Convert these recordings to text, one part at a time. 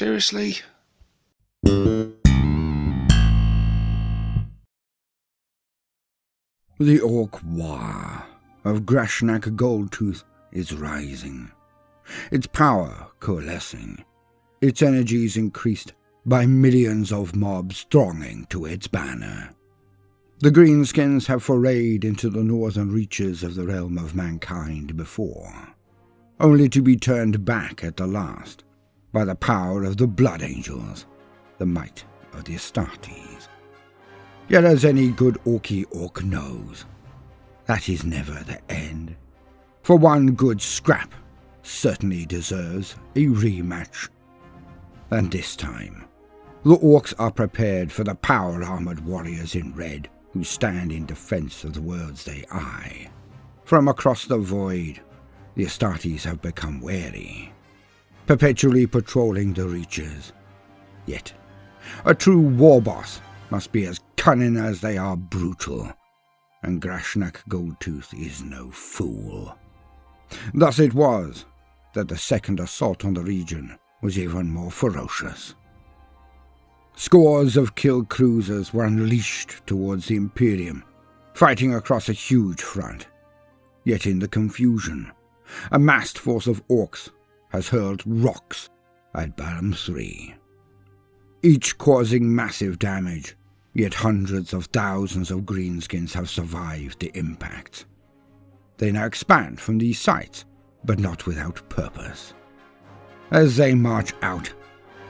Seriously? The Orc War of Grashnak Goldtooth is rising, its power coalescing, its energies increased by millions of mobs thronging to its banner. The Greenskins have forayed into the northern reaches of the realm of mankind before, only to be turned back at the last by the power of the Blood Angels, the might of the Astartes. Yet as any good Orky Orc knows, that is never the end. For one good scrap certainly deserves a rematch. And this time, the Orcs are prepared for the power-armored warriors in red who stand in defense of the worlds they eye. From across the void, the Astartes have become wary, perpetually patrolling the reaches. Yet, a true war boss must be as cunning as they are brutal, and Grashnak Goldtooth is no fool. Thus it was that the second assault on the region was even more ferocious. Scores of kill cruisers were unleashed towards the Imperium, fighting across a huge front. Yet in the confusion, a massed force of Orcs has hurled rocks at Balam 3, each causing massive damage. Yet hundreds of thousands of greenskins have survived the impact. They now expand from these sites, but not without purpose. As they march out,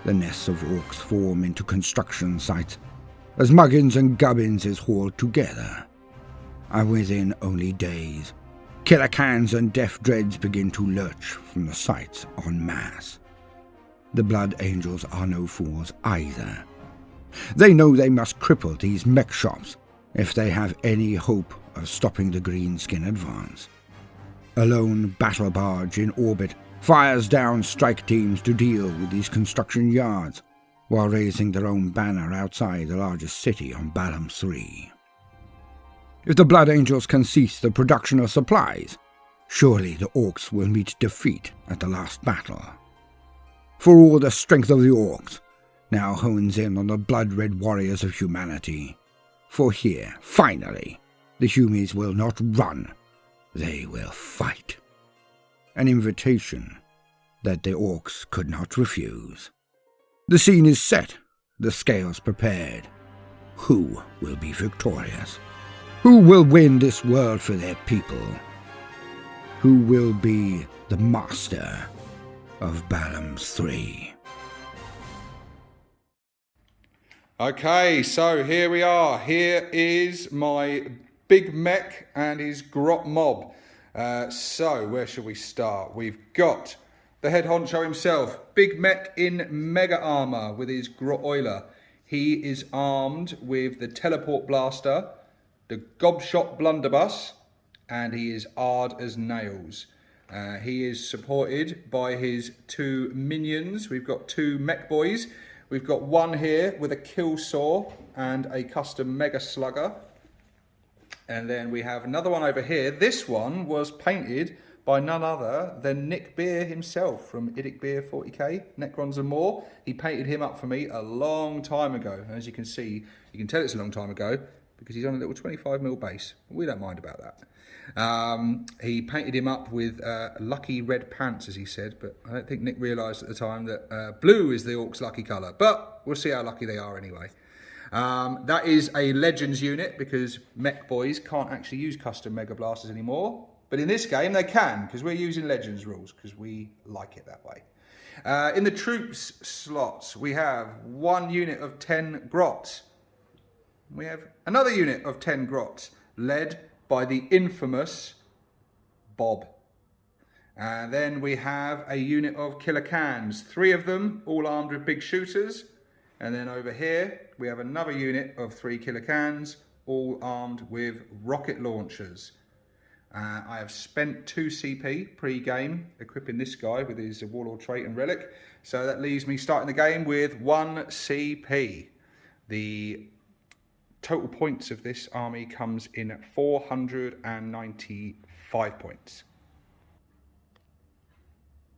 the nests of Orcs form into construction sites, as Muggins and Gubbins is hauled together. And within only days, Killer Cans and Death Dreads begin to lurch from the sites en masse. The Blood Angels are no fools either. They know they must cripple these mech shops if they have any hope of stopping the Greenskin advance. A lone battle barge in orbit fires down strike teams to deal with these construction yards, while raising their own banner outside the largest city on Balam 3. If the Blood Angels can cease the production of supplies, surely the Orcs will meet defeat at the last battle. For all the strength of the Orcs now hones in on the blood-red warriors of humanity. For here, finally, the Humies will not run, they will fight. An invitation that the Orcs could not refuse. The scene is set, the scales prepared. Who will be victorious? Who will win this world for their people? Who will be the master of Balam 3? Okay, so here we are. Here is my Big Mek and his Grot mob. So where should we start? We've got the head honcho himself, Big Mek in mega armor with his Grot Oiler. He is armed with the teleport blaster, the gobshot blunderbuss, and he is hard as nails. He is supported by his two minions. We've got two mech boys. We've got one here with a kill saw and a custom mega slugger. And then we have another one over here. This one was painted by none other than Nick Beer himself from Idic Beer 40k, Necrons and more. He painted him up for me a long time ago. And as you can see, you can tell it's a long time ago because he's on a little 25mm base. We don't mind about that. He painted him up with lucky red pants, as he said, but I don't think Nick realised at the time that blue is the Orcs' lucky colour. But we'll see how lucky they are anyway. That is a Legends unit because mech boys can't actually use custom Mega Blasters anymore. But in this game they can because we're using Legends rules because we like it that way. In the troops slots we have one unit of 10 Grots. We have another unit of 10 Grots led by the infamous Bob. And then we have a unit of Killer Cans, 3 of them, all armed with big shooters. And then over here, we have another unit of 3 Killer Cans, all armed with rocket launchers. I have spent 2 CP pre-game equipping this guy with his Warlord trait and relic. So that leaves me starting the game with 1 CP. The total points of this army comes in at 495 points.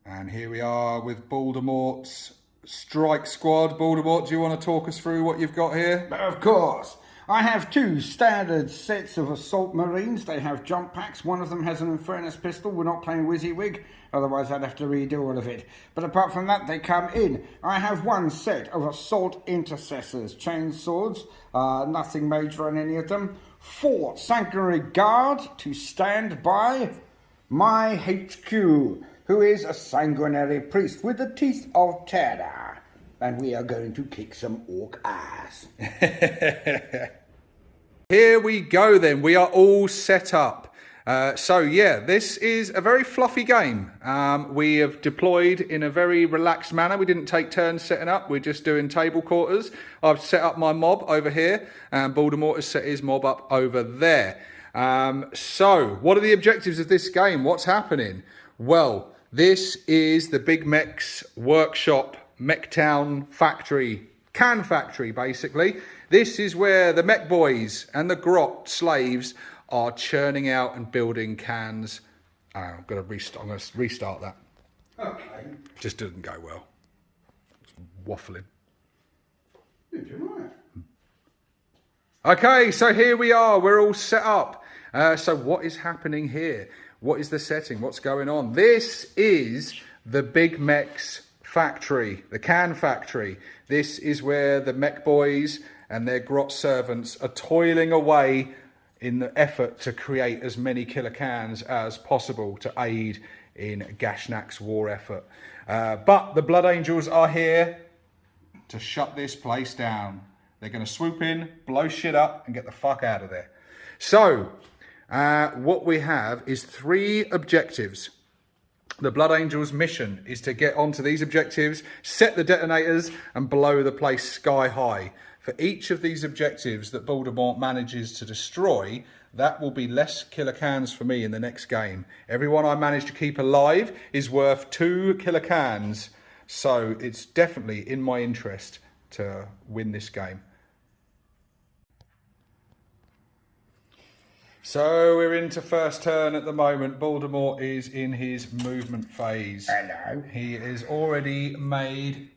And here we are with Baldermorts strike squad. Baldermort, do you want to talk us through what you've got here? Of course. I have 2 standard sets of assault marines. They have jump packs. One of them has an Infernus pistol. We're not playing WYSIWYG, otherwise I'd have to redo all of it. But apart from that, they come in. I have 1 set of assault intercessors, chain swords. Nothing major on any of them. 4 sanguinary guard to stand by my HQ, who is a sanguinary priest with the teeth of terror. And we are going to kick some orc ass. Here we go then. We are all set up. So yeah, this is a very fluffy game. We have deployed in a very relaxed manner. We didn't take turns setting up. We're just doing table quarters. I've set up my mob over here, and Baldermort has set his mob up over there. So what are the objectives of this game? What's happening? Well, this is the Big Meks Workshop, Mektown Factory, Kan Factory, basically. This is where the mech boys and the grot slaves are churning out and building cans. I'm going to restart that. Okay. Just didn't go well. It's waffling. You're doing right. Okay, so here we are. We're all set up. So what is happening here? What is the setting? What's going on? This is the Big Meks Factory, the Kan Factory. This is where the mech boys and their grot servants are toiling away in the effort to create as many killer cans as possible to aid in Gashnak's war effort. But the Blood Angels are here to shut this place down. They're going to swoop in, blow shit up, and get the fuck out of there. So, what we have is 3 objectives. The Blood Angels' mission is to get onto these objectives, set the detonators, and blow the place sky high. For each of these objectives that Voldemort manages to destroy, that will be less killer cans for me in the next game. Everyone I manage to keep alive is worth 2 killer cans. So it's definitely in my interest to win this game. So we're into first turn at the moment. Baldermort is in his movement phase. Hello. He has already made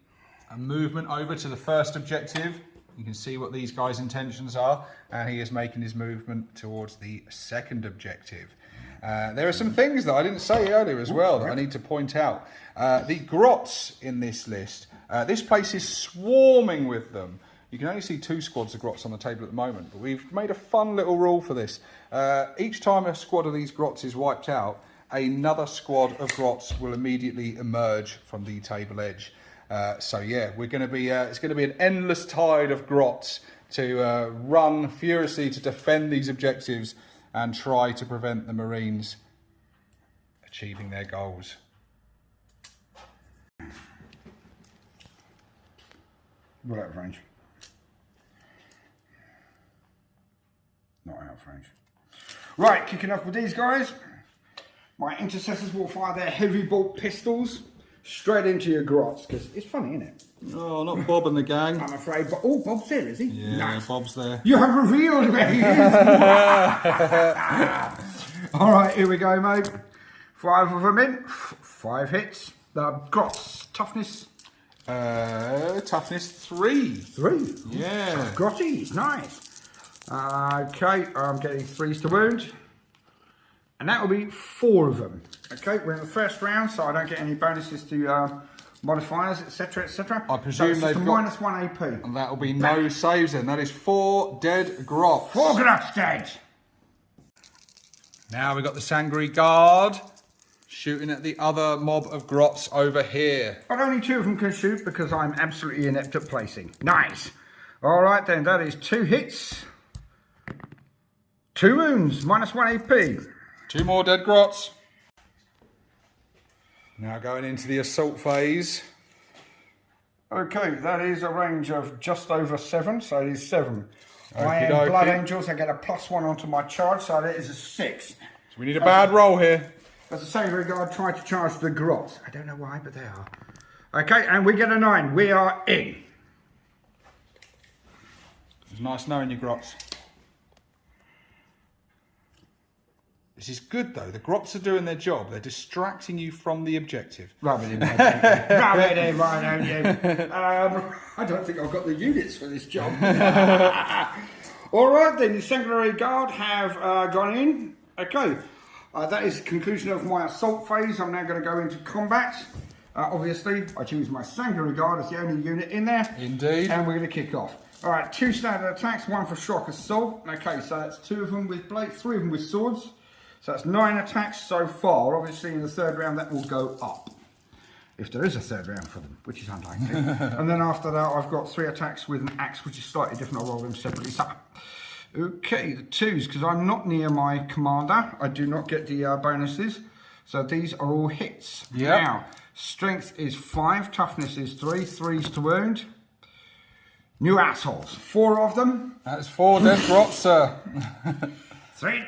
a movement over to the first objective. You can see what these guys' intentions are, and he is making his movement towards the second objective. There are some things that I didn't say earlier as well that I need to point out. The grots in this list, this place is swarming with them. You can only see 2 squads of grots on the table at the moment, but we've made a fun little rule for this. Each time a squad of these grots is wiped out, another squad of grots will immediately emerge from the table edge. So yeah, we're going to be it's going to be an endless tide of grots to run furiously to defend these objectives and try to prevent the Marines achieving their goals. Well, out of range. Not out of range. Right, kicking off with these guys. My intercessors will fire their heavy bolt pistols straight into your grots, because it's funny, isn't it? Oh, not Bob and the gang. I'm afraid, but oh, Bob's there, is he? Yeah, Nice. Bob's there. You have revealed where he is. All right, here we go, mate. 5 of them in. 5 hits. The grots toughness. Toughness 3. 3. Yeah. Grotty, nice. Okay, I'm getting 3s to wound. And that will be 4 of them. Okay, we're in the first round, so I don't get any bonuses to modifiers, etc., etc. I presume so they've got minus 1 AP. And that will be no saves then. That is 4 dead grots. 4 grots dead. Now we've got the Sangry Guard shooting at the other mob of grots over here. But only 2 of them can shoot because I'm absolutely inept at placing. Nice. All right then, that is 2 hits. 2 wounds, minus 1 AP. 2 more dead grots. Now going into the assault phase. Okay, that is a range of just over 7, so it is 7. I Okey am Blood dokey. Angels, I get a +1 onto my charge, so that is a 6. So we need a bad roll here. As a Sangry Guard try to charge the grots. I don't know why, but they are. Okay, and we get a 9. We are in. It's nice knowing you, grots. This is good though. The grots are doing their job. They're distracting you from the objective. Rub it in, mate. Rub it in, right, don't you? I don't think I've got the units for this job. All right, then. The Sanguinary Guard have gone in. Okay. That is the conclusion of my assault phase. I'm now going to go into combat. Obviously, I choose my Sanguinary Guard as the only unit in there. Indeed. And we're going to kick off. All right, 2 standard attacks, 1 for shock assault. Okay, so that's 2 of them with blades, 3 of them with swords. So that's 9 attacks so far. Obviously, in the third round, that will go up. If there is a third round for them, which is unlikely. And then after that, I've got 3 attacks with an axe, which is slightly different. I'll roll them separately. So, okay, the 2s, because I'm not near my commander. I do not get the bonuses. So these are all hits. Yep. Now, strength is 5, toughness is 3, 3s to wound. New assholes, 4 of them. That's 4 dead grots, sir.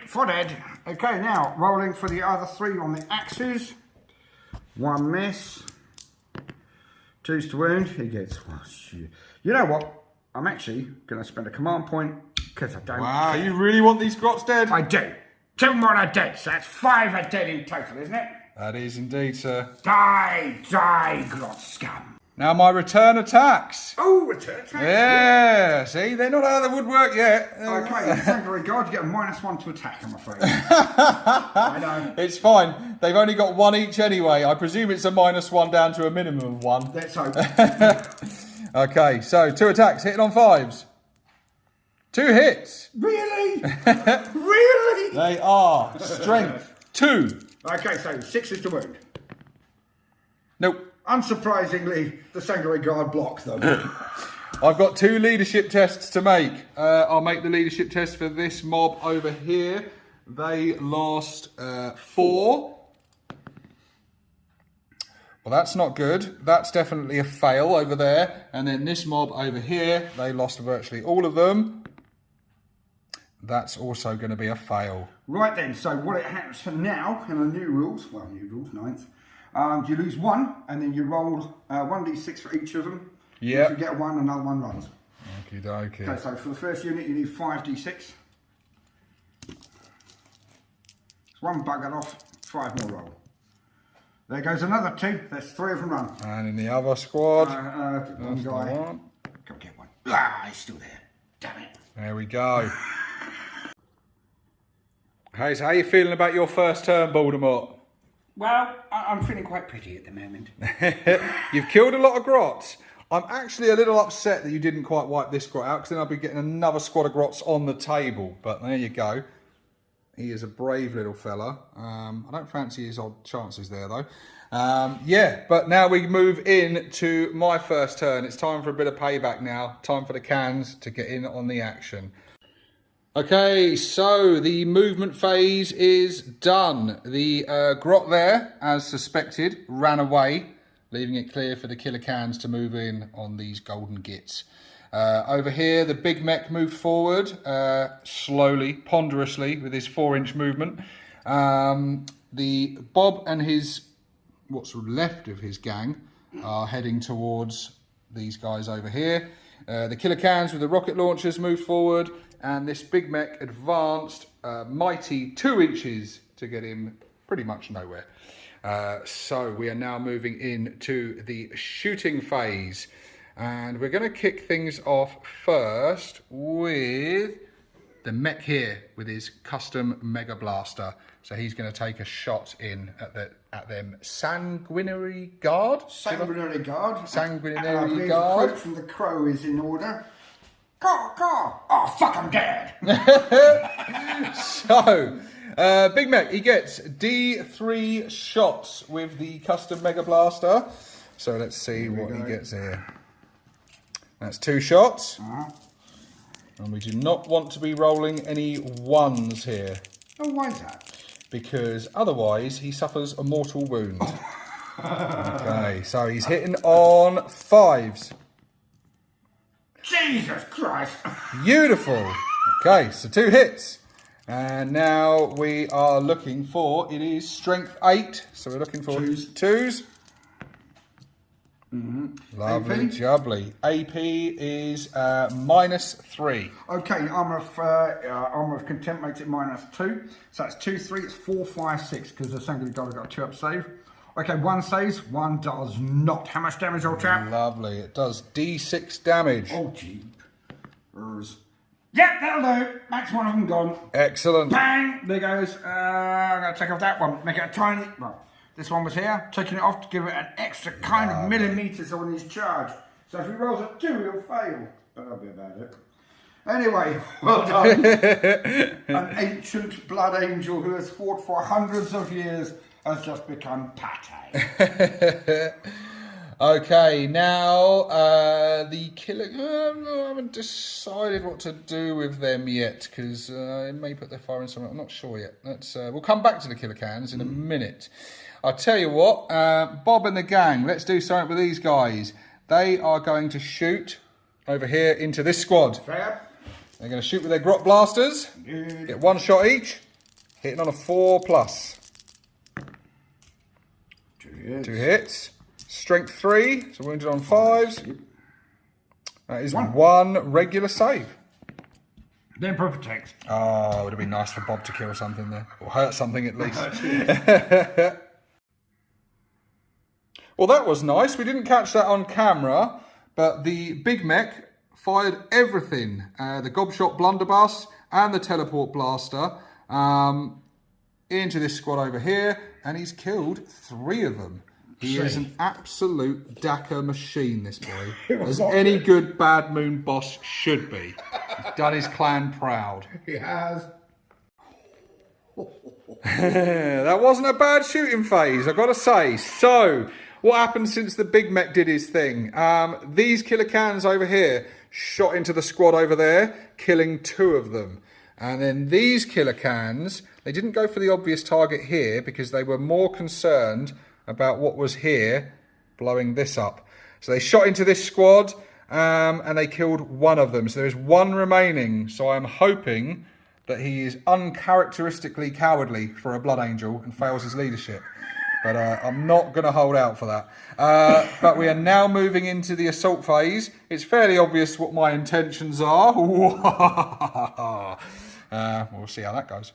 4 dead. Okay, now rolling for the other 3 on the axes. 1 miss. 2s to wound. He gets. Oh, shit. You know what? I'm actually going to spend a command point because I don't. Wow, you really want these grots dead? I do. 2 more are dead, so that's 5 are dead in total, isn't it? That is indeed, sir. Die, grot scum. Now my return attacks. Oh, return attack. Yeah, see, they're not out of the woodwork yet. Okay, Sanguinary Guard, you get a -1 to attack, I'm afraid. I know. It's fine. They've only got 1 each anyway. I presume it's a -1 down to a minimum of 1. Let's hope. Okay, so 2 attacks, hitting on 5s. 2 hits. Really? Really? They are strength 2. Okay, so 6 is to wound. Nope. Unsurprisingly, the Sanguinary Guard block them. I've got 2 leadership tests to make. I'll make the leadership test for this mob over here. They lost 4. Well, that's not good. That's definitely a fail over there. And then this mob over here, they lost virtually all of them. That's also going to be a fail. Right then, so what it happens now, in the new rules, well, new rules, 9th, you lose 1, and then you roll 1d6 for each of them. Yeah. If you get 1, another 1 runs. Okie dokie. Okay, so for the first unit, you need 5d6. It's 1 buggered off, 5 more roll. There goes another 2. There's 3 of them run. And in the other squad, One guy. Go get 1. Ah, he's still there. Damn it. there we go. Hey, so how you feeling about your first turn, Baldermort? Well, I'm feeling quite pretty at the moment. You've killed a lot of grots. I'm actually a little upset that you didn't quite wipe this grot out, because then I'll be getting another squad of grots on the table. But there you go. He is a brave little fella. I don't fancy his odd chances there, though. Yeah, but now we move in to my first turn. It's time for a bit of payback now. Time for the cans to get in on the action. Okay, so the movement phase is done. The grot there, as suspected, ran away, leaving it clear for the killer cans to move in on these golden gits. Over here, the Big Mek moved forward, slowly, ponderously, with his 4-inch movement. The Bob and his, what's left of his gang, are heading towards these guys over here. The killer cans with the rocket launchers moved forward, and this Big Mek advanced mighty 2 inches to get him pretty much nowhere. So we are now moving into the shooting phase, and we're going to kick things off first with the Mek here with his custom Mega Blaster. So he's going to take a shot in at them Sanguinary Guard. Sanguinary Guard. Sanguinary Guard. Guard. The quote from the crow is in order. Caw, caw. Oh, fuck, I'm dead. So, Big Mek, he gets D3 shots with the custom Mega Blaster. So let's see what he gets here. That's 2 shots. And we do not want to be rolling any 1s here. Oh, why is that? Because otherwise he suffers a mortal wound. Okay, so he's hitting on 5s. Jesus Christ. Beautiful. Okay, so 2 hits. And now we are looking for, it is strength 8. So we're looking for 2s. Lovely, AP? jubbly. AP is -3. Okay, Armour of Contempt makes it -2. So that's 2, 3, it's 4, 5, 6, because the Sanguinary God has got a 2-up save. Okay, 1 saves, 1 does not. How much damage, old chap? Lovely. It does D6 damage. Oh, jeepers. Yep, that'll do. That's one of them gone. Excellent. Bang! There goes. I'm going to take off that one. Make it a tiny... Well, this one was here. Taking it off to give it an extra kind of millimetres on his charge. So if he rolls a 2, he'll fail. But that'll be about it. Anyway, well done. An ancient blood angel who has fought for hundreds of years has just become pate. Okay, now the killer... I haven't decided what to do with them yet, because it may put their fire in something. I'm not sure yet. We'll come back to the killer cans in a minute. I'll tell you what, Bob and the gang, let's do something with these guys. They are going to shoot over here into this squad. Fair. They're going to shoot with their grot blasters. Good. Get 1 shot each. Hitting on a 4+. 2 hits. Strength 3, so wounded on 5s. That is 1 regular save. Then protect. Oh, it would have been nice for Bob to kill something there. Or hurt something at least. Well, that was nice. We didn't catch that on camera, but the Big Mek fired everything. The Gobshot Blunderbuss and the Teleport Blaster into this squad over here, and he's killed 3 of them. He is an absolute Dakar machine, this boy. As any good Bad Moon boss should be. He's done his clan proud. He has. That wasn't a bad shooting phase, I've got to say. So, what happened since the Big Mek did his thing? These killer cans over here shot into the squad over there, killing 2 of them. And then these killer cans, they didn't go for the obvious target here because they were more concerned about what was here, blowing this up. So they shot into this squad and they killed 1 of them. So there is 1 remaining. So I'm hoping that he is uncharacteristically cowardly for a Blood Angel and fails his leadership. But I'm not going to hold out for that. But we are now moving into the assault phase. It's fairly obvious what my intentions are. We'll see how that goes.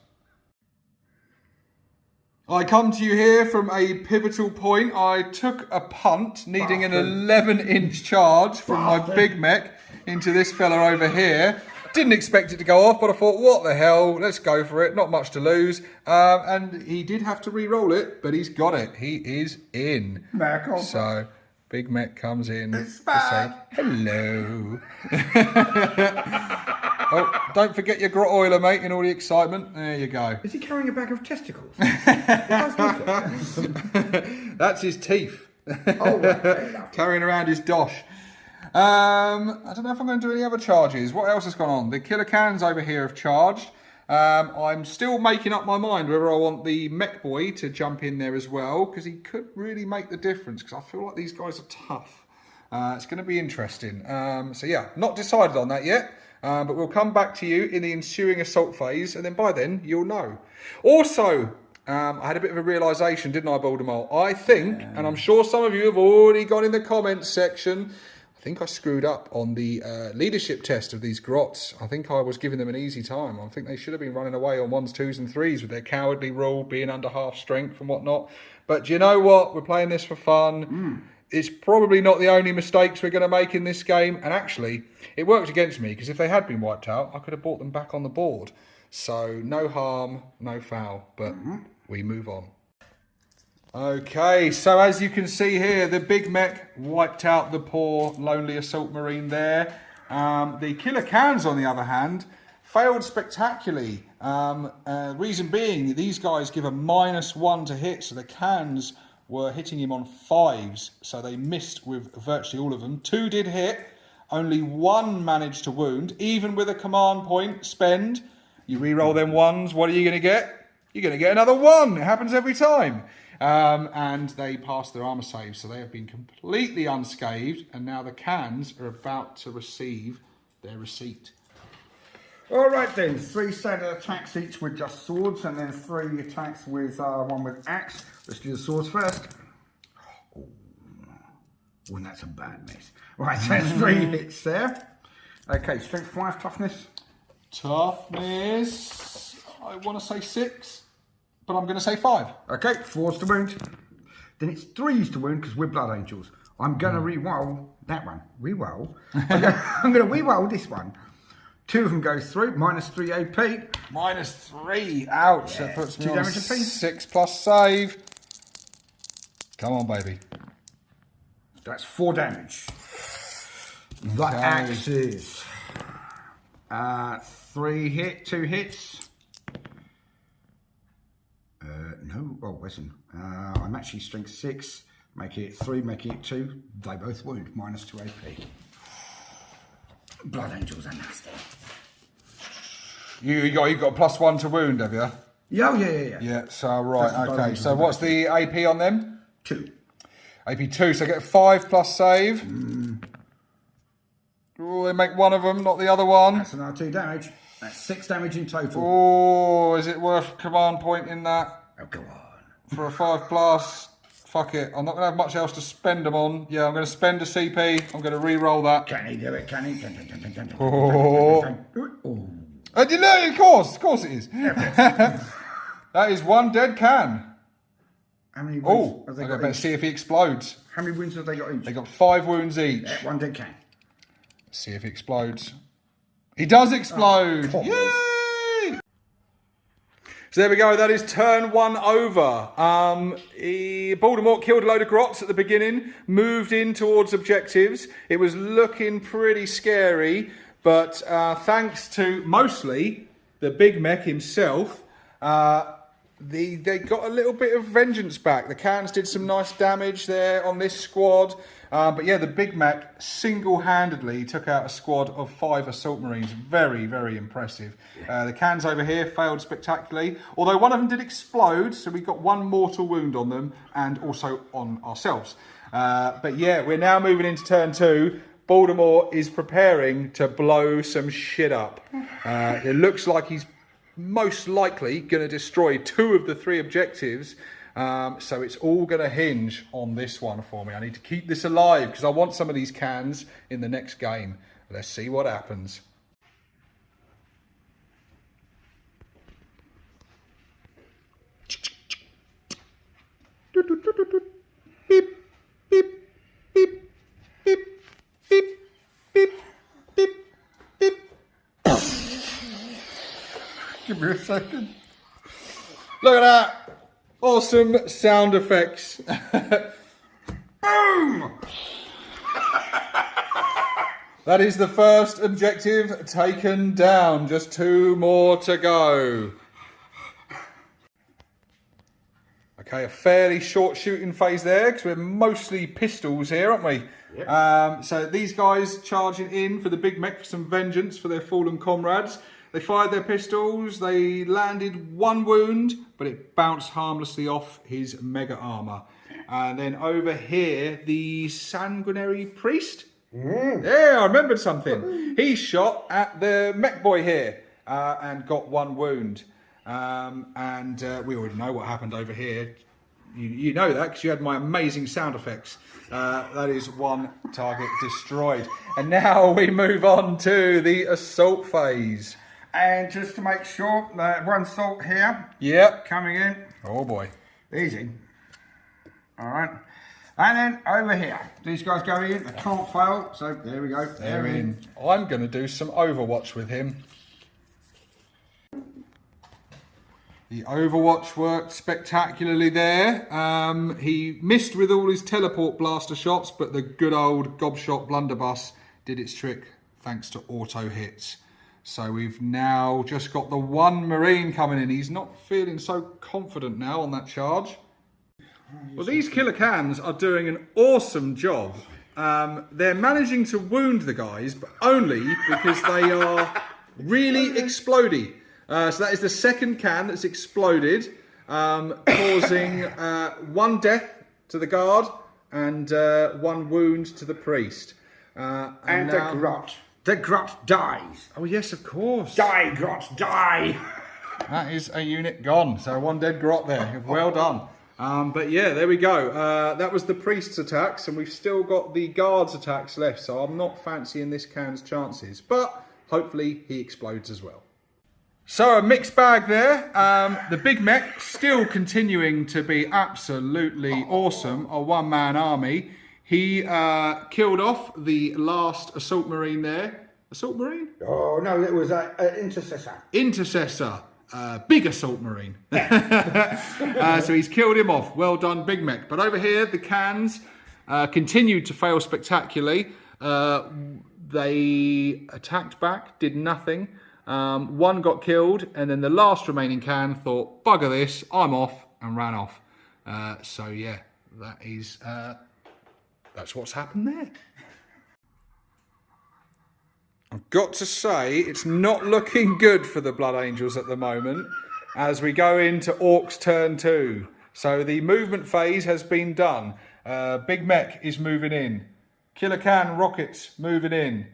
I come to you here from a pivotal point. I took a punt, needing an 11-inch charge from my Big Mek into this fella over here. Didn't expect it to go off, but I thought, what the hell, let's go for it. Not much to lose. And he did have to re-roll it, but he's got it. He is in. So, Big Mek comes in to say, hello. Oh, don't forget your grot oiler, mate, in all the excitement. There you go. Is he carrying a bag of testicles? That's his teeth. Oh, right. Carrying around his dosh. I don't know if I'm going to do any other charges. What else has gone on? The killer cans over here have charged. I'm still making up my mind whether I want the Mech Boy to jump in there as well, because he could really make the difference, because I feel like these guys are tough. It's going to be interesting. So yeah, not decided on that yet. But we'll come back to you in the ensuing assault phase, and then by then, you'll know. Also, I had a bit of a realisation, didn't I, Baldermort? I think, and I'm sure some of you have already gone in the comments section, I think I screwed up on the leadership test of these grots. I think I was giving them an easy time. I think they should have been running away on 1s, 2s and 3s with their cowardly rule, being under half strength and whatnot. But do you know what? We're playing this for fun. It's probably not the only mistakes we're going to make in this game. And actually, it worked against me, because if they had been wiped out, I could have brought them back on the board. So no harm, no foul, but we move on. Okay, so as you can see here, the Big Mek wiped out the poor, lonely assault marine there. The killer cans, on the other hand, failed spectacularly. Reason being, these guys give a -1 to hit, so the cans were hitting him on 5s, so they missed with virtually all of them. 2 did hit, only 1 managed to wound, even with a command point spend. You re-roll them 1s, what are you going to get? You're going to get another 1. It happens every time. And they passed their armor saves, so they have been completely unscathed, and now the cans are about to receive their receipt. All right then, 3 standard attacks each with just swords, and then 3 attacks with 1 with axe. Let's do the swords first. Oh, and that's a bad mess. Right, so that's 3 hits there. Okay, strength 5, toughness. Toughness, I want to say 6, but I'm going to say 5. Okay, 4's to wound. Then it's 3's to wound because we're Blood Angels. I'm going to re-roll that one. Re-roll. I'm going to re-roll this one. 2 of them goes through, minus 3 AP. -3, ouch. Yeah. That puts me 2 on damage apiece. 6 plus save. Come on, baby. That's 4 damage. The axes. 3 hit, 2 hits. No, oh, listen. I'm actually strength 6. Make it 3, make it 2. They both wound, minus 2 AP. Blood Angels are nasty. You got +1 to wound, have you? Yeah. Yeah, so right, okay. So what's the AP on them? 2. AP 2, so get 5 plus save. Oh, they make one of them, not the other one. That's another 2 damage. That's 6 damage in total. Oh, is it worth command point in that? Oh, go on. For a 5 plus? Fuck it. I'm not going to have much else to spend them on. Yeah, I'm going to spend a CP. I'm going to re-roll that. Can he do it? Can he? Oh. Oh. You know, of course it is. That is 1 dead can. How many Oh, wounds have they I got better each? see if he explodes. How many wounds have they got each? They got 5 wounds each. Yeah, 1 dead can. See if he explodes. He does explode. Oh, Yay! So there we go. That is turn 1 over. Baldermort killed a load of grots at the beginning, moved in towards objectives. It was looking pretty scary, but thanks to mostly the Big Mek himself, they got a little bit of vengeance back. The cans did some nice damage there on this squad. But yeah, the Big Mek single-handedly took out a squad of 5 assault marines. Very, very impressive. The cans over here failed spectacularly, although one of them did explode, so we got 1 mortal wound on them and also on ourselves. But yeah, we're now moving into turn 2. Voldemort is preparing to blow some shit up. It looks like he's most likely going to destroy 2 of the 3 objectives. So it's all going to hinge on this one for me. I need to keep this alive because I want some of these cans in the next game. Let's see what happens. Beep, beep, beep, beep, beep, beep, beep, beep. Give me a second. Look at that. Awesome sound effects. Boom! That is the first objective taken down. Just 2 more to go. Okay, a fairly short shooting phase there because we're mostly pistols here, aren't we? Yep. So these guys charging in for the Big Mek for some vengeance for their fallen comrades. They fired their pistols, they landed 1 wound, but it bounced harmlessly off his mega armour. And then over here, the sanguinary priest. Yeah, I remembered something. He shot at the mech boy here and got 1 wound. We already know what happened over here. You know that because you had my amazing sound effects. That is 1 target destroyed. And now we move on to the assault phase. And just to make sure, 1 salt here. Yep. Coming in. Oh boy. Easy. Alright. And then over here. These guys go in. They can't fail. So there we go. They're in. I'm going to do some Overwatch with him. The Overwatch worked spectacularly there. He missed with all his teleport blaster shots, but the good old gobshot blunderbuss did its trick thanks to auto hits. So we've now just got the 1 Marine coming in. He's not feeling so confident now on that charge. Well, these killer cans are doing an awesome job. They're managing to wound the guys, but only because they are really explodey. So that is the 2nd can that's exploded, causing 1 death to the guard and 1 wound to the priest. And now... the grot. The grot dies. Oh yes, of course. Die, grot, die. That is a unit gone. So 1 dead grot there. Well done. But yeah, there we go. That was the priest's attacks, and we've still got the guards' attacks left, so I'm not fancying this can's chances. But hopefully he explodes as well. So a mixed bag there. The Big Mek still continuing to be absolutely awesome. A one-man army. He killed off the last assault marine there. Assault marine? Oh, no, it was an intercessor. Intercessor. Big assault marine. So he's killed him off. Well done, Big Mek. But over here, the cans continued to fail spectacularly. They attacked back, did nothing. One got killed, and then the last remaining can thought, bugger this, I'm off, and ran off. So yeah, that's what's happened there. I've got to say, it's not looking good for the Blood Angels at the moment as we go into Orcs turn 2. So the movement phase has been done. Big Mek is moving in. Killer Can Rockets moving in.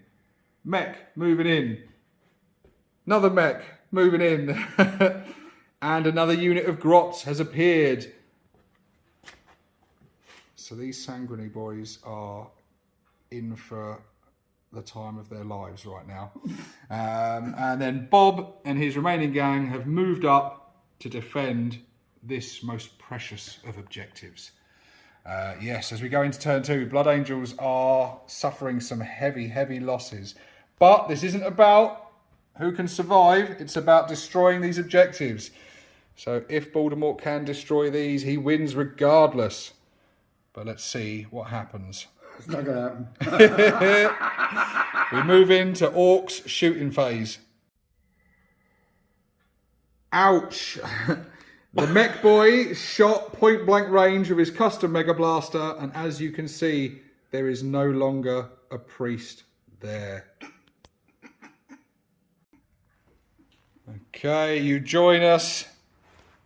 Mek moving in. Another Mek moving in. And another unit of Grots has appeared. So these Sanguinary boys are in for the time of their lives right now. And then Bob and his remaining gang have moved up to defend this most precious of objectives. Yes, as we go into turn 2, Blood Angels are suffering some heavy losses. But this isn't about who can survive, it's about destroying these objectives. So if Baldermort can destroy these, he wins regardless. But let's see what happens. It's not going to happen. We move into Orcs shooting phase. Ouch! The Mek boy shot point blank range with his custom Mega Blaster, and as you can see, there is no longer a priest there. Okay, you join us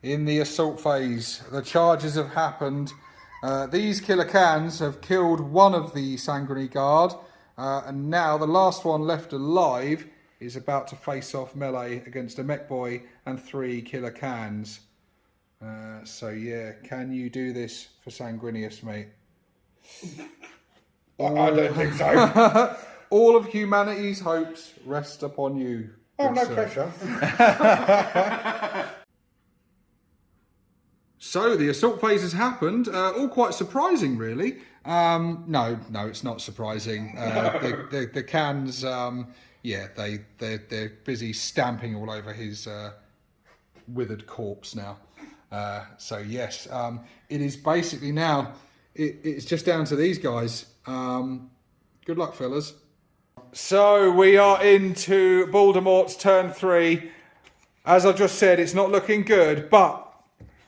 in the assault phase. The charges have happened. These killer cans have killed one of the Sanguinary Guard, and now the last one left alive is about to face off melee against a Mek boy and 3 killer cans. So yeah, can you do this for Sanguinius, mate? I don't think so. All of humanity's hopes rest upon you. Oh, no sir. Pressure. So the assault phase has happened, all quite surprising really. No, it's not surprising. The cans, yeah, they're busy stamping all over his withered corpse now. So yes, it is basically now, it's just down to these guys. Good luck, fellas. So we are into Baldermort's turn 3. As I just said, it's not looking good, but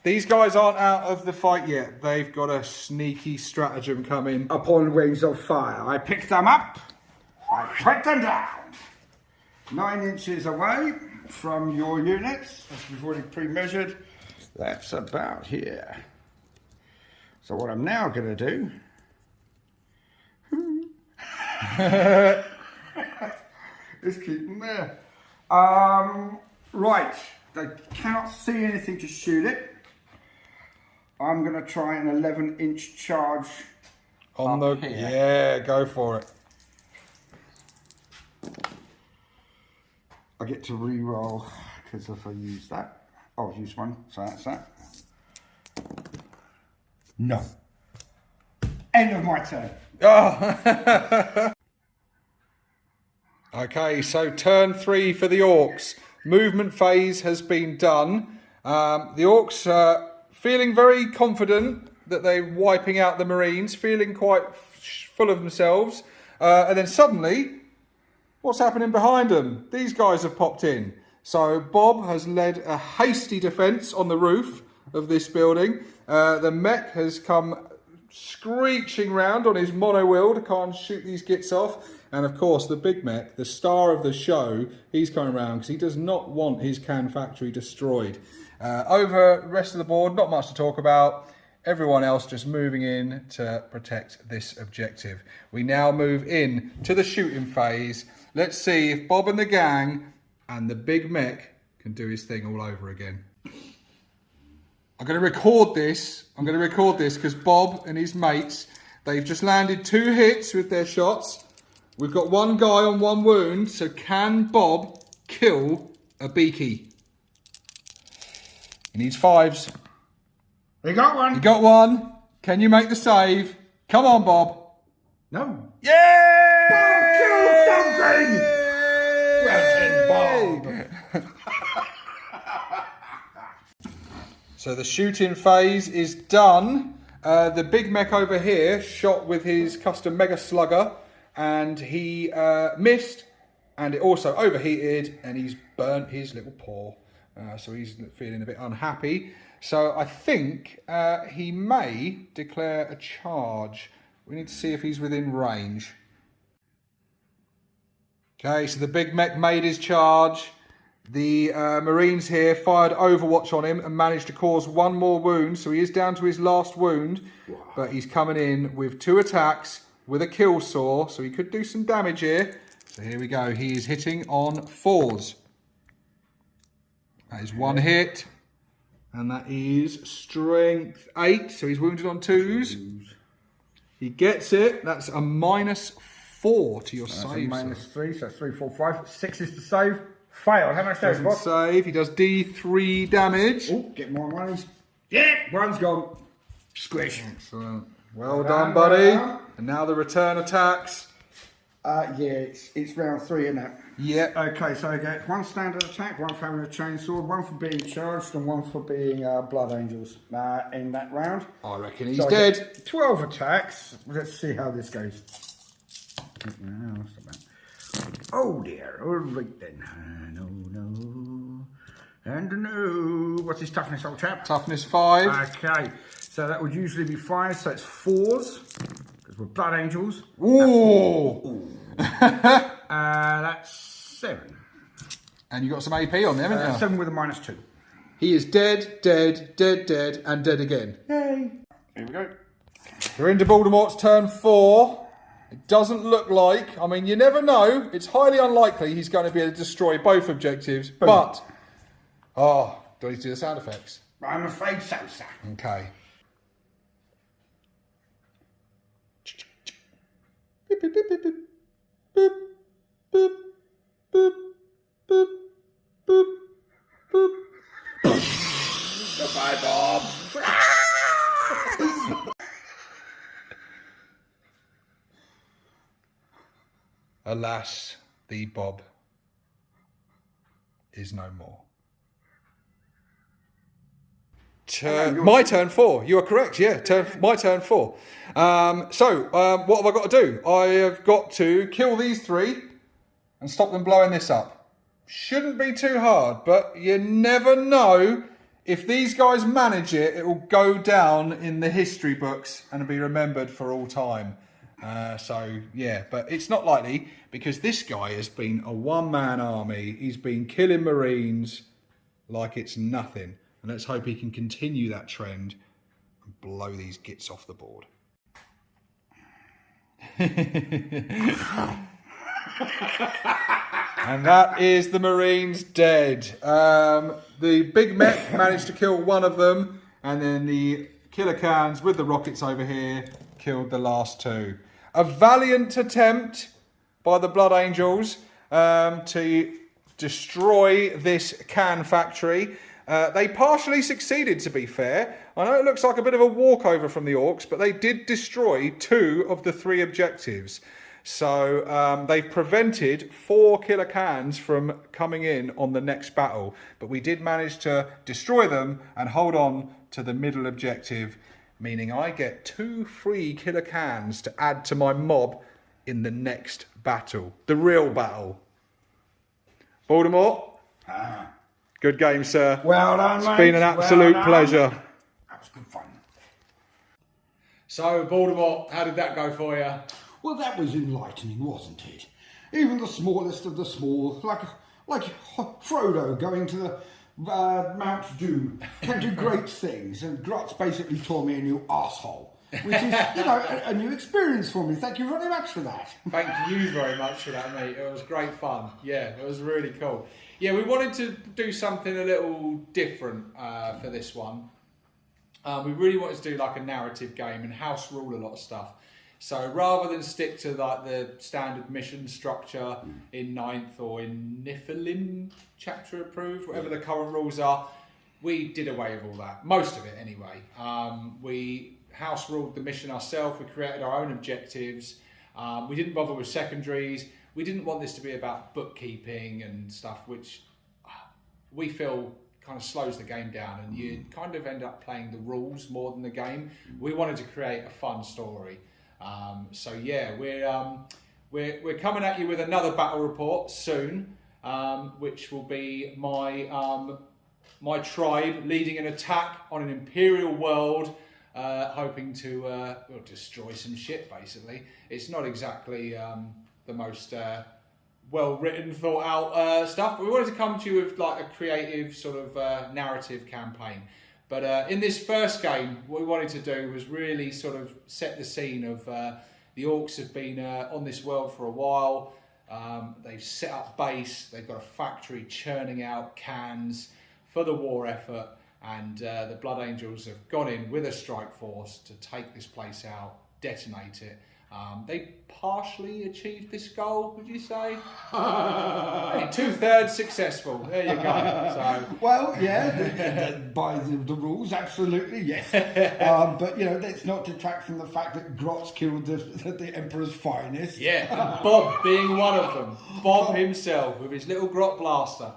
these guys aren't out of the fight yet. They've got a sneaky stratagem coming. Upon wings of fire, I picked them up. I shut them down. 9 inches away from your units, as we've already pre-measured. That's about here. So what I'm now going to do is keep them there. Right, they cannot see anything to shoot it. I'm going to try an 11-inch charge on the here. Yeah, go for it. I get to re-roll because if I use that, I'll use one. So that's that. No. End of my turn. Oh. Okay, so turn 3 for the Orcs. Movement phase has been done. The Orcs are feeling very confident that they're wiping out the Marines, feeling quite full of themselves. And then suddenly, what's happening behind them? These guys have popped in. So Bob has led a hasty defence on the roof of this building. The Mek has come screeching round on his mono-wheel to try and shoot these gits off. And of course, the Big Mek, the star of the show, he's coming around because he does not want his can factory destroyed. Over the rest of the board, not much to talk about. Everyone else just moving in to protect this objective. We now move in to the shooting phase. Let's see if Bob and the gang and the Big Mek can do his thing all over again. I'm going to record this. I'm going to record this because Bob and his mates, they've just landed 2 hits with their shots. We've got 1 guy on 1 wound. So can Bob kill a beaky? He needs 5s. He got 1. You got 1. Can you make the save? Come on, Bob. No. Yay! Bob killed something! Well done, Bob. So the shooting phase is done. The Big Mek over here shot with his custom Mega Slugger and he missed and it also overheated and he's burnt his little paw. So he's feeling a bit unhappy. So I think he may declare a charge. We need to see if he's within range. Okay, so the Big Mek made his charge. The Marines here fired Overwatch on him and managed to cause 1 more wound. So he is down to his last wound. Wow. But he's coming in with 2 attacks with a kill saw. So he could do some damage here. So here we go. He is hitting on 4s. That is 1 hit. And that is strength 8. So he's wounded on 2s. He gets it. That's a -4 to your save. -3, so 3, 4, 5. 6 is to save. Failed. How much damage, Bob? Save. He does D3 damage. Oh, get more monies. Yeah, 1's gone. Squish. Excellent. Well done, buddy. And now the return attacks. Yeah, it's round 3, isn't it? Yeah. Okay, so I get 1 standard attack, 1 for having a chainsaw, 1 for being charged, and 1 for being Blood Angels in that round. I reckon he's dead. 12 attacks. Let's see how this goes. Oh dear. All right then. No. And no. What's his toughness, old chap? Toughness 5. Okay. So that would usually be 5, so it's 4s. Because we're Blood Angels. Ooh. That's 7. And you got some AP on them, haven't you? 7 with a -2. He is dead, and dead again. Yay. Here we go. We're into Baldermort's turn 4. It doesn't look like, I mean, you never know. It's highly unlikely he's going to be able to destroy both objectives. Boom. But, do I need to do the sound effects? I'm afraid so, sir. Okay. Goodbye, Bob. Alas, the Bob is no more. My turn 4. You are correct. Yeah, my turn 4. So what have I got to do? I have got to kill these 3 and stop them blowing this up. Shouldn't be too hard, but you never know. If these guys manage it, it will go down in the history books and be remembered for all time. So, yeah, but it's not likely because this guy has been a one-man army. He's been killing Marines like it's nothing. And let's hope he can continue that trend and blow these gits off the board. And that is the Marines dead. The Big Mek managed to kill 1 of them. And then the killer cans with the rockets over here killed the last 2. A valiant attempt by the Blood Angels to destroy this can factory. They partially succeeded, to be fair. I know it looks like a bit of a walkover from the Orcs, but they did destroy 2 of the 3 objectives. So they've prevented 4 killer cans from coming in on the next battle. But we did manage to destroy them and hold on to the middle objective, meaning I get 2 free killer cans to add to my mob in the next battle. The real battle. Baldermort? Good game, sir. Well done, mate. It's been an absolute pleasure. That was good fun. So, Baldermort, how did that go for you? Well, that was enlightening, wasn't it? Even the smallest of the small, like Frodo going to the Mount Doom, can do great things, and Grotz basically tore me a new arsehole, which is, a new experience for me. Thank you very much for that. Thank you very much for that, mate. It was great fun. Yeah, it was really cool. Yeah, we wanted to do something a little different for this one. We really wanted to do like a narrative game and house rule a lot of stuff. So rather than stick to like the standard mission structure in 9th or in Niflheim chapter approved, whatever the current rules are, we did away with all that. Most of it anyway. We house ruled the mission ourselves. We created our own objectives. We didn't bother with secondaries. We didn't want this to be about bookkeeping and stuff, which we feel kind of slows the game down, and you kind of end up playing the rules more than the game. We wanted to create a fun story. So yeah, we're coming at you with another battle report soon, which will be my tribe leading an attack on an imperial world, hoping to destroy some shit. Basically, it's not exactly the most well-written, thought-out stuff, but we wanted to come to you with like a creative sort of narrative campaign. But in this first game, what we wanted to do was really sort of set the scene of the Orcs have been on this world for a while. They've set up base, they've got a factory churning out cans for the war effort, and the Blood Angels have gone in with a strike force to take this place out, detonate it. They partially achieved this goal, would you say? Hey, 2/3 successful. There you go. So. Well, yeah, by the rules, absolutely, yes. But, you know, let's not detract from the fact that Grot's killed the Emperor's finest. Yeah, and Bob being one of them. Bob himself with his little Grot blaster.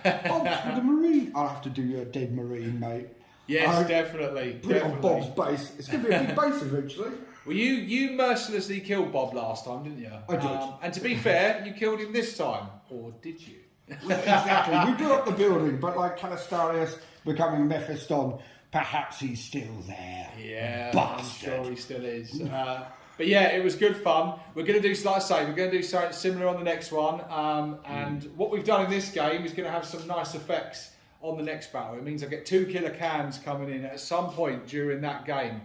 Oh, the Marine. I'll have to do you a dead Marine, mate. Yes, definitely. Put it on Bob's base. It's going to be a big base eventually. Well, you mercilessly killed Bob last time, didn't you? I did. And to be fair, you killed him this time. Or did you? Well, exactly. We blew up the building, but like Calistarius becoming Mephiston, perhaps he's still there. Yeah, Bastard. I'm sure he still is. But yeah, it was good fun. We're going to do, like I say, we're going to do something similar on the next one. And what we've done in this game is going to have some nice effects on the next battle. It means I get 2 killer cans coming in at some point during that game.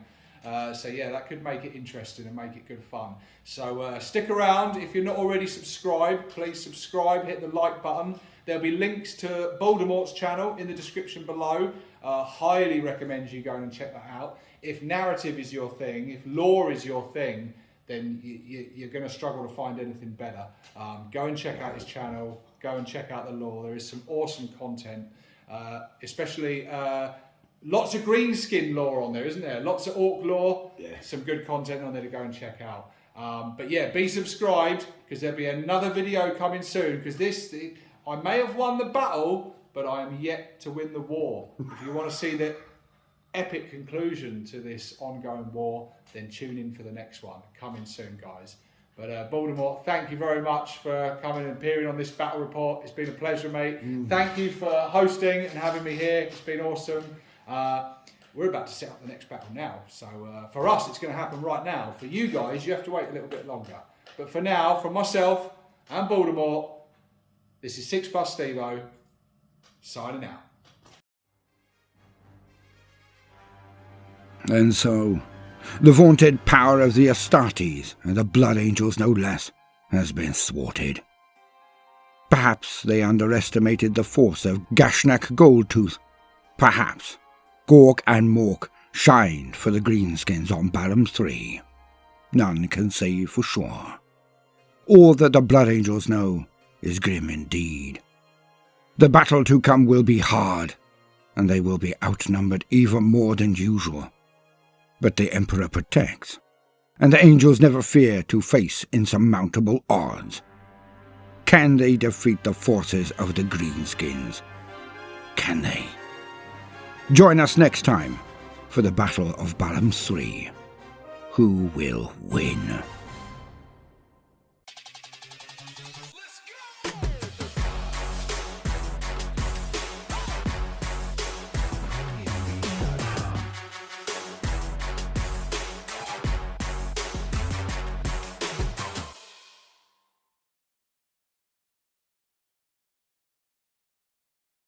So yeah, that could make it interesting and make it good fun. So stick around. If you're not already subscribed, please subscribe, hit the like button. There'll be links to Baldermorts channel in the description below. Highly recommend you go and check that out. If narrative is your thing, if lore is your thing, then you're going to struggle to find anything better. Go and check out his channel. Go and check out the lore. There is some awesome content, especially lots of green skin lore on there, isn't there? Lots of orc lore. Yeah. Some good content on there to go and check out. But yeah, be subscribed because there'll be another video coming soon. Because I may have won the battle, but I am yet to win the war. If you want to see the epic conclusion to this ongoing war, then tune in for the next one. Coming soon, guys. But Baldermort, thank you very much for coming and appearing on this battle report. It's been a pleasure, mate. Thank you for hosting and having me here. It's been awesome. We're about to set up the next battle now. So for us, it's going to happen right now. For you guys, you have to wait a little bit longer. But for now, from myself and Baldermort, this is 6+ Stevo, signing out. And so, the vaunted power of the Astartes, and the Blood Angels no less, has been thwarted. Perhaps they underestimated the force of Gashnak Goldtooth. Perhaps Gork and Mork shined for the greenskins on Balam 3. None can say for sure. All that the Blood Angels know is grim indeed. The battle to come will be hard, and they will be outnumbered even more than usual. But the Emperor protects, and the Angels never fear to face insurmountable odds. Can they defeat the forces of the Greenskins? Can they? Join us next time for the Battle of Balam 3. Who will win?